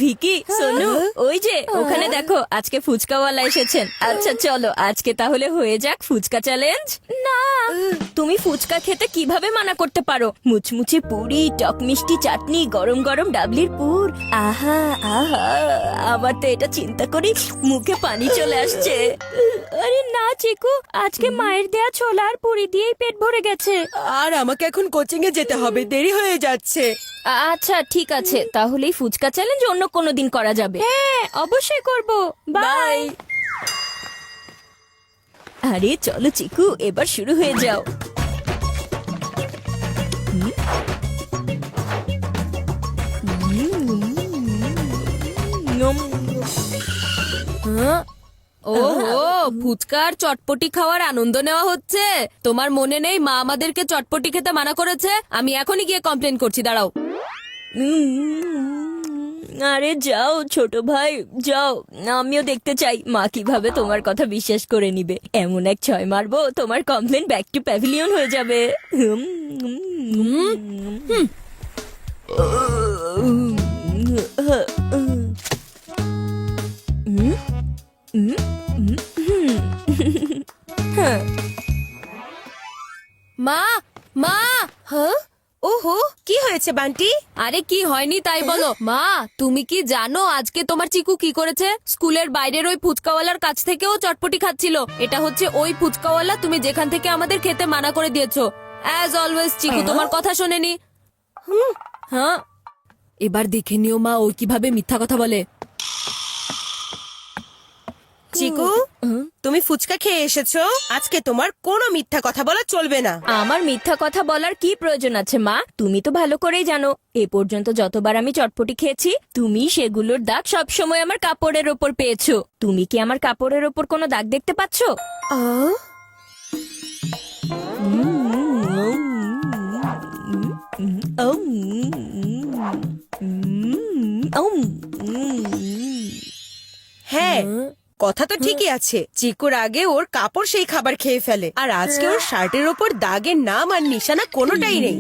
ভিকি, সোনু, ওই যে ওখানে দেখো আজকে ফুচকাওয়ালা এসেছেন। আচ্ছা চলো আজকে তাহলে হয়ে যাক ফুচকা চ্যালেঞ্জ। না, তুমি ফুচকা খেতে কিভাবে মানা করতে পারো? মুচমুচে পুরি, টক মিষ্টি চাটনি, গরম গরম ডাবলির পুর, আহা আহা, আমার তো এটা চিন্তা করি মুখে পানি চলে আসছে। আরে না চিকু, আজকে মায়ের দেয়া ছোলা আর পুরি দিয়েই পেট ভরে গেছে। আর আমাকে এখন কোচিং এ যেতে হবে, দেরি হয়ে যাচ্ছে। আচ্ছা ঠিক আছে, তাহলেই ফুচকা চ্যালেঞ্জ অন্য কোনো দিন করা যাবে। হ্যাঁ অবশ্যই করব। বাই। আরে চলো চিকু, এবার শুরু হয়ে যাও। ওহো, ফুচকার চটপটি খাওয়ার আনন্দ নেওয়া হচ্ছে। তোমার মনে নেই মা আমাদেরকে চটপটি খেতে মানা করেছে? আমি এখনই গিয়ে কমপ্লেন করছি, দাঁড়াও। আরে যাও ছোট ভাই যাও, আমিও দেখতে চাই মা কিভাবে তোমার কথা বিশ্বাস করে নিবে। এমন এক ছয় মারবো তোমার কমপ্লেন ব্যাক টু প্যাভিলিয়ন হয়ে যাবে। মা, মা। হ্যাঁ, ওহো, কি হয়েছে বান্টি? আরে কি হয়নি তাই বলো। মা, তুমি কি জানো আজকে তোমার চিকু কি করেছে? স্কুলের বাইরের ওই ফুচকাওয়ালার কাছ থেকেও চটপটি খাচ্ছিল। এটা হচ্ছে ওই ফুচকাওয়ালা তুমি যেখান থেকে আমাদের খেতে মানা করে দিয়েছো। অ্যাজ অলওয়েজ চিকু তোমার কথা শোনেনি। হ্যাঁ, এবার দেখে নিও মা ওই কিভাবে মিথ্যা কথা বলে। চিকু, তুমি ফুচকা খেয়ে এসেছো, আজকে তোমার কোনো মিথ্যা কথা বলা চলবে না। আমার মিথ্যা কথা বলার কি প্রয়োজন আছে মা? তুমি তো ভালো করেই জানো এ পর্যন্ত যতবার আমি চটপটি খেয়েছি তুমি সেগুলোর দাগ সব সময় আমার কাপড়ের ওপর পেয়েছো। তুমি কি আমার কাপড়ের ওপর কোনো দাগ দেখতে পাচ্ছো? হ্যাঁ, কথা তো ঠিকই আছে। চিকুর আগে ওর কাপড় সেই খাবার খেয়ে ফেলে, আর আজকে ওর শার্টের ওপর দাগের নাম আর নিশানা কোনোটাই নেই।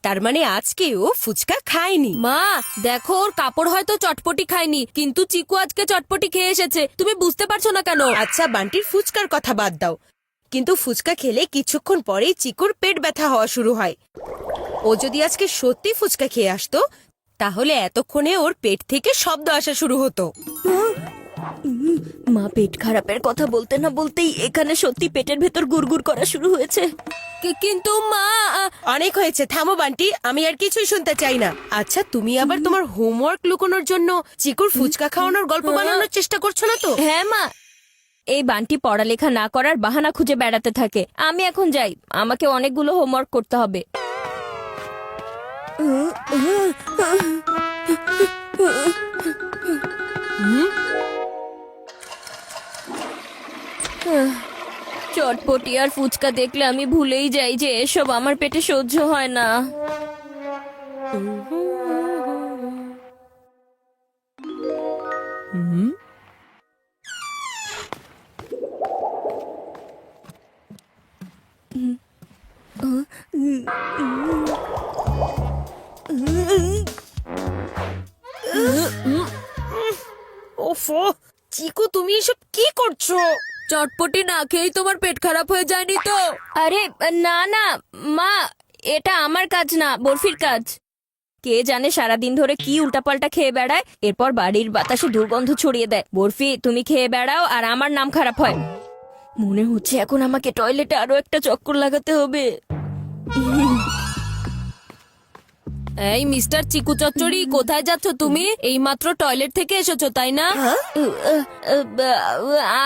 তার মানে আজকে ও ফুচকা খায়নি। মা দেখো, ওর কাপড় হয়তো চটপটি খায়নি, কিন্তু চিকু আজকে চটপটি খেয়ে এসেছে। তুমি বুঝতে পারছো না কেন? আচ্ছা বান্টির ফুচকার কথা বাদ দাও, কিন্তু ফুচকা খেলে কিছুক্ষণ পরেই চিকুর পেট ব্যথা হওয়া শুরু হয়। ও যদি আজকে সত্যি ফুচকা খেয়ে আসতো তাহলে এতক্ষণে ওর পেট থেকে শব্দ আসা শুরু হতো। মা পেট খারাপের কথা বলতে না বলতেই এখানে সত্যি পেটের ভেতর গুড়গুড় করা শুরু হয়েছে। কিন্তু মা, অনেক হয়েছে, থামো বান্টি, আমি আর কিছুই শুনতে চাই না। আচ্ছা তুমি আবার তোমার হোমওয়ার্ক লুকোনোর জন্য চিকুর ফুচকা খাওয়ানোর গল্প বানানোর চেষ্টা করছো না তো? হ্যাঁ মা, এই বান্টি পড়ালেখা না করার বাহানা খুঁজে বেড়াতে থাকে। আমি এখন যাই, আমাকে অনেকগুলো হোমওয়ার্ক করতে হবে। চটপটি আর ফুচকা দেখলে আমি ভুলেই যাই যে এসব আমার পেটে সহ্য হয় না। ওফো, চিকু তুমি এসব কি করছো? চটপটি না খেয়েই তোমার পেট খারাপ হয়ে যায়নি তো? আরে না না মা, এটা আমার কাজ না, বরফির কাজ। কে জানে সারাদিন ধরে কি উল্টাপাল্টা খেয়ে বেড়ায়, এরপর বাড়ির বাতাসে দুর্গন্ধ ছড়িয়ে দেয়। বরফি তুমি খেয়ে বেড়াও আর আমার নাম খারাপ হয়। মনে হচ্ছে এখন আমাকে টয়লেটে আরো একটা চক্কর লাগাতে হবে। এই মিস্টার চিকু চচ্চড়ি, কোথায় যাচ্ছ তুমি? এইমাত্র টয়লেট থেকে এসেছো তাই না?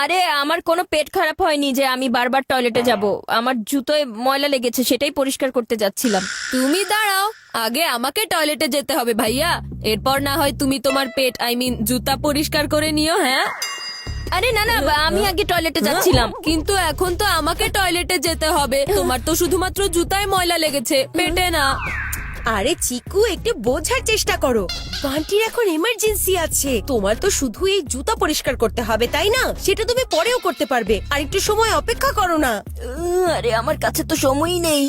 আরে আমার কোনো পেট খারাপ হয়নি যে আমি বারবার টয়লেটে যাব। আমার জুতোয় ময়লা লেগেছে, সেটাই পরিষ্কার করতে যাচ্ছিলাম। তুমি দাঁড়াও, আগে আমাকে টয়লেটে যেতে হবে ভাইয়া, এরপর না হয় তুমি তোমার পেট জুতা পরিষ্কার করে নিও। হ্যাঁ, আরে না না, আমি আগে টয়লেটে যাচ্ছিলাম। কিন্তু এখন তো আমাকে টয়লেটে যেতে হবে। তোমার তো শুধুমাত্র জুতায় ময়লা লেগেছে, পেটে না। আরে চিকু, একটু বোঝার চেষ্টা করো, বান্টির এখন ইমার্জেন্সি আছে। তোমার তো শুধু এই জুতা পরিষ্কার করতে হবে তাই না? সেটা তুমি পরেও করতে পারবে, আর একটু সময় অপেক্ষা করো না। আরে আমার কাছে তো সময়ই নেই।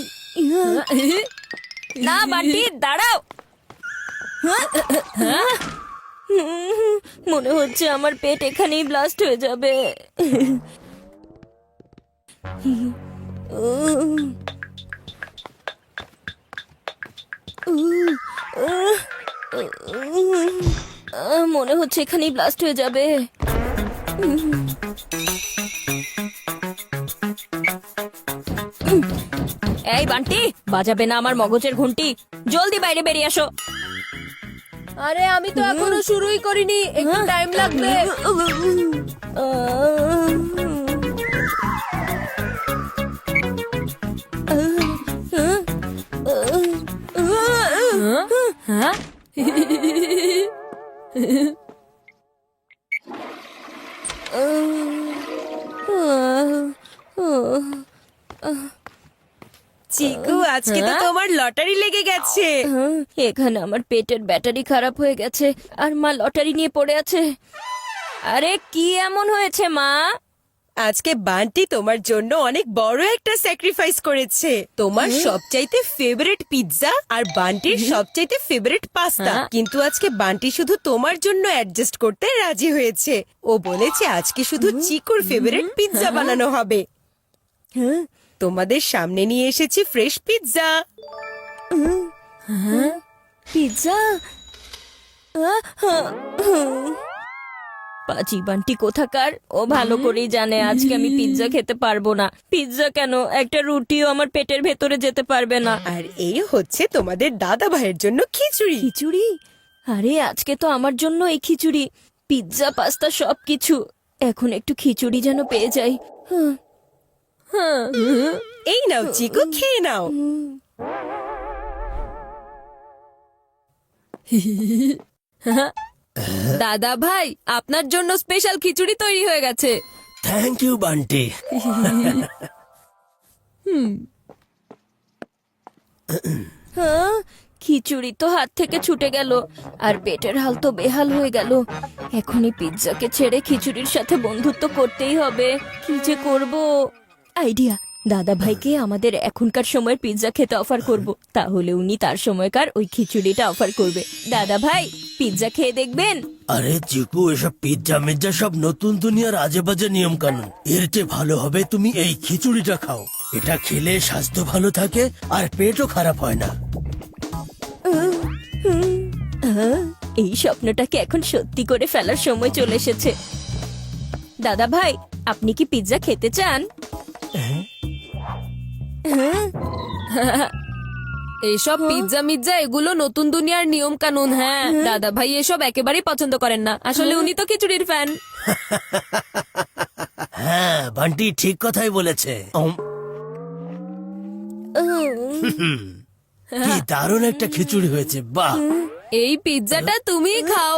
না বান্টি দাঁড়াও। মনে হচ্ছে আমার পেট এখানেই ব্লাস্ট হয়ে যাবে। মনে হচ্ছে এখানেই ব্লাস্ট হয়ে যাবে। এই বান্টি, বাজাবে না আমার মগজের ঘন্টি। জলদি বাইরে বেরিয়ে আসো। আরে আমি তো এখনো শুরুই করিনি, একটু টাইম লাগবে। হ্যাঁ? চিকু, আজকে তো তোমার লটারি লেগে গেছে। এখানে আমার পেটের ব্যাটারি খারাপ হয়ে গেছে আর মা লটারি নিয়ে পড়ে আছে। আরে কি এমন হয়েছে মা? আজকে বান্টি তোমার জন্য অনেক বড় একটা স্যাক্রিফাইস করেছে। তোমার সবচাইতে ফেভারিট পিৎজা আর বান্টির সবচাইতে ফেভারিট পাস্তা। হ্যাঁ? কিন্তু আজকে বান্টি শুধু তোমার জন্য অ্যাডজাস্ট করতে রাজি হয়েছে। ও বলেছে আজকে শুধু চিকুর ফেভারিট পিৎজা বানানো হবে। তোমাদের সামনে নিয়ে এসেছি ফ্রেশ পিৎজা। পিৎজা? পাজি বান্টি কোথাকার, ও ভালো করেই জানে আজকে আমি পিৎজা খেতে পারবো না। পিৎজা কেন, একটা রুটিও আমার পেটের ভেতরে যেতে পারবে না। আর এই হচ্ছে তোমাদের দাদা ভাইয়ের জন্য খিচুড়ি। খিচুড়ি? আরে আজকে তো আমার জন্য এই খিচুড়ি, পিৎজা পাস্তা সবকিছু। এখন একটু খিচুড়ি যেন পেয়ে যাই। এই নাও চিকু, খেয়ে নাও। দাদা ভাই, আপনার জন্য স্পেশাল খিচুড়ি তৈরি হয়ে গেছে। Thank you Bunty. হ্যাঁ, খিচুড়ি তো হাত থেকে ছুটে গেল আর পেটের হাল তো বেহাল হয়ে গেল। এখনই পিৎজাকে ছেড়ে খিচুড়ির সাথে বন্ধুত্ব করতেই হবে। কি যে করব? আইডিয়া, দাদা ভাইকে আমাদের এখনকার সময়ের পিৎজা খেতে অফার করব, তাহলে উনি তার সময়কার ওই খিচুড়িটা অফার করবে। দাদা ভাই, পিৎজা খেয়ে দেখবেন? আরে চিকু, এসব পিৎজা মিৎজা সব নতুন দুনিয়ার আজে বাজে নিয়ম কানুন। এর চেয়ে ভালো হবে তুমি এই খিচুড়িটা খাও। এটা খেলে স্বাস্থ্য ভালো থাকে আর পেটও খারাপ হয় না। এই স্বপ্নটাকে এখন সত্যি করে ফেলার সময় চলে এসেছে। দাদা ভাই, আপনি কি পিৎজা খেতে চান? এসব পিৎজা মিৎজা এগুলো নতুন দুনিয়ার নিয়ম কানুন। হ্যাঁ, দাদা ভাই এসব একেবারেই পছন্দ করেন না। আসলে উনি তো খিচুড়ির ফ্যান। হ্যাঁ, বান্টি ঠিক কথাই বলেছে। কি দারুণ একটা খিচুড়ি হয়েছে, বাহ। এই পিৎজাটা তুমিই খাও।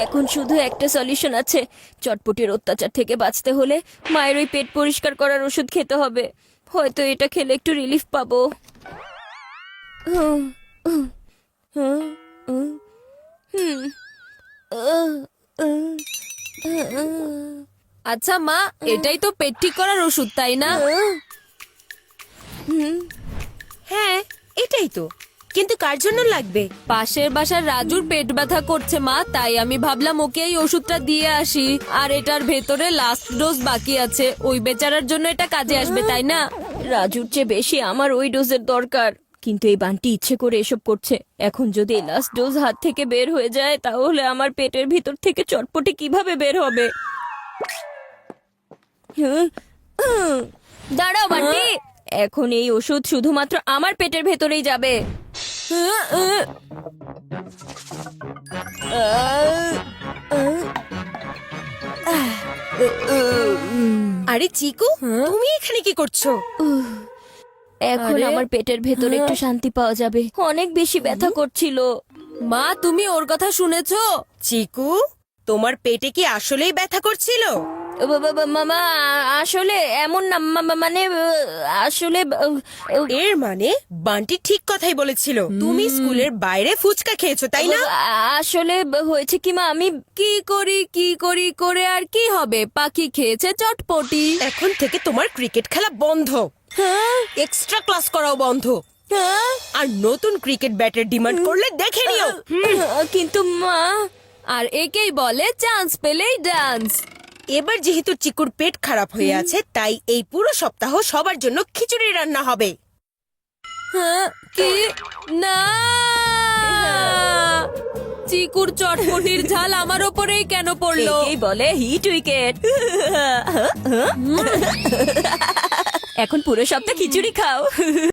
এখন শুধু একটা সলিউশন আছে। চটপটির অত্যাচার থেকে বাঁচতে হলে মায়ের ওই পেট পরিষ্কার করার ওষুধ খেতে হবে। হয়তো এটা খেলে একটু রিলিফ পাবো। আচ্ছা মা, এটাই তো পেট ঠিক করার ওষুধ, তাই না? হ্যাঁ, এটাই তো। কিন্তু কার জন্য লাগবে? পাশের বাসার রাজুর পেট ব্যথা করছে মা, তাই আমি ভাবলাম ওকে এই ওষুধটা দিয়ে আসি। আর এটার ভেতরে লাস্ট ডোজ বাকি আছে, ওই বেচারার জন্য এটা কাজে আসবে, তাই না? রাজুর চেয়ে বেশি আমার ওই ডোজের দরকার। কিন্তু এই বান্টি ইচ্ছে করে এসব করছে। এখন যদি এই লাস্ট ডোজ হাত থেকে বের হয়ে যায়, তাহলে আমার পেটের ভিতর থেকে চটপটি কিভাবে বের হবে? দাঁড়াও বান্টি, এখন এই ওষুধ শুধুমাত্র আমার পেটের ভেতরেই যাবে। আরে চিকু, তুমি এখানে কি করছো? এখন আরে? আমার পেটের ভেতরে একটু শান্তি পাওয়া যাবে। অনেক বেশি ব্যথা করছিল। মা, তুমি ওর কথা শুনেছো? চিকু, তোমার পেটে কি আসলেই ব্যথা করছিল? মামা, আসলে এমন না, মানে আসলে এর মানে বান্টি ঠিক কথাই বলেছিল। তুমি স্কুলের বাইরে ফুচকা খেয়েছো, তাই না? আসলে হয়েছে কি মা, আমি কি করি করে আর কি হবে? পাখি খেয়েছে চটপটি। এখন থেকে তোমার ক্রিকেট খেলা বন্ধ। এক্সট্রা ক্লাস করাও বন্ধ। আর নতুন ক্রিকেট ব্যাটের ডিমান্ড করলে দেখে নিও। কিন্তু মা, আর একেই বলে চান্স পেলেই ডান্স। এবার যেহেতু চিকুর পেট খারাপ হয়ে আছে, তাই এই পুরো সপ্তাহ সবার জন্য খিচুড়ি রান্না হবে। কি না, চিকুর চটপটির ঝাল আমার ওপরেই কেন পড়লো? একেই বলে হিট উইকেট। এখন পুরো সপ্তাহ খিচুড়ি খাও।